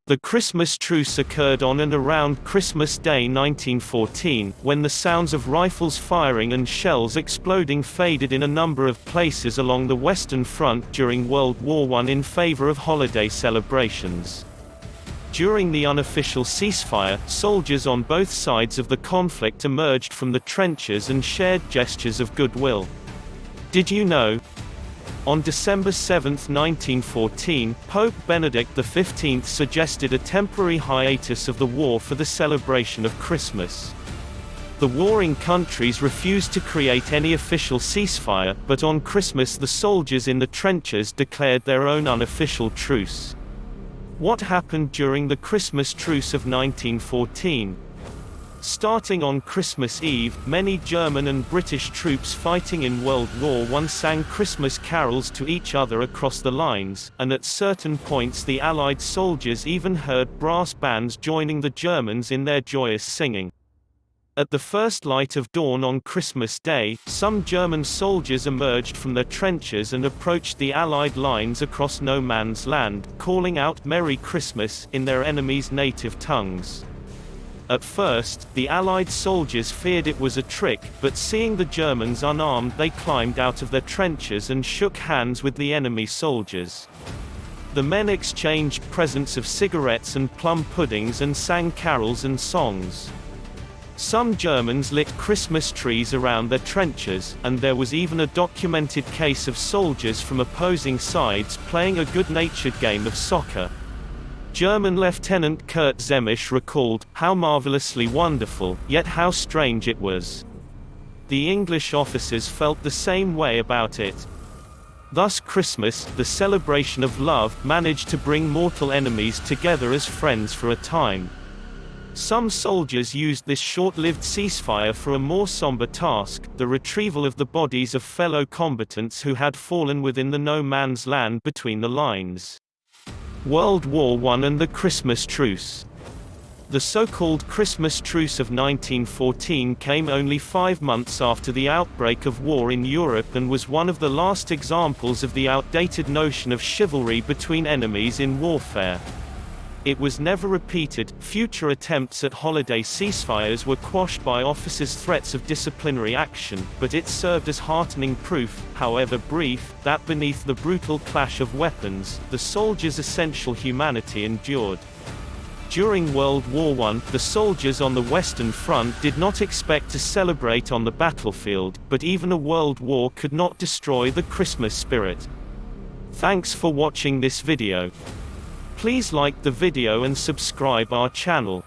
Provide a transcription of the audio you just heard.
The Christmas truce occurred on and around Christmas Day 1914, when the sounds of rifles firing and shells exploding faded in a number of places along the Western Front during World War I in favor of holiday celebrations. During the unofficial ceasefire, soldiers on both sides of the conflict emerged from the trenches and shared gestures of goodwill. Did you know? On December 7, 1914, Pope Benedict XV suggested a temporary hiatus of the war for the celebration of Christmas. The warring countries refused to create any official ceasefire, but on Christmas the soldiers in the trenches declared their own unofficial truce. What happened during the Christmas truce of 1914? Starting on Christmas Eve, many German and British troops fighting in World War I sang Christmas carols to each other across the lines, and at certain points the Allied soldiers even heard brass bands joining the Germans in their joyous singing. At the first light of dawn on Christmas Day, some German soldiers emerged from their trenches and approached the Allied lines across no man's land, calling out "Merry Christmas" in their enemies' native tongues. At first, the Allied soldiers feared it was a trick, but seeing the Germans unarmed they climbed out of their trenches and shook hands with the enemy soldiers. The men exchanged presents of cigarettes and plum puddings and sang carols and songs. Some Germans lit Christmas trees around their trenches, and there was even a documented case of soldiers from opposing sides playing a good-natured game of soccer. German Lieutenant Kurt Zemisch recalled, "How marvelously wonderful, yet how strange it was." The English officers felt the same way about it. Thus Christmas, the celebration of love, managed to bring mortal enemies together as friends for a time. Some soldiers used this short-lived ceasefire for a more somber task, the retrieval of the bodies of fellow combatants who had fallen within the no man's land between the lines. World War I and the Christmas Truce. The so-called Christmas Truce of 1914 came only 5 months after the outbreak of war in Europe and was one of the last examples of the outdated notion of chivalry between enemies in warfare. It was never repeated. Future attempts at holiday ceasefires were quashed by officers' threats of disciplinary action, but it served as heartening proof, however brief, that beneath the brutal clash of weapons, the soldiers' essential humanity endured. During World War I, the soldiers on the Western Front did not expect to celebrate on the battlefield, but even a world war could not destroy the Christmas spirit. Thanks for watching this video. Please like the video and subscribe our channel.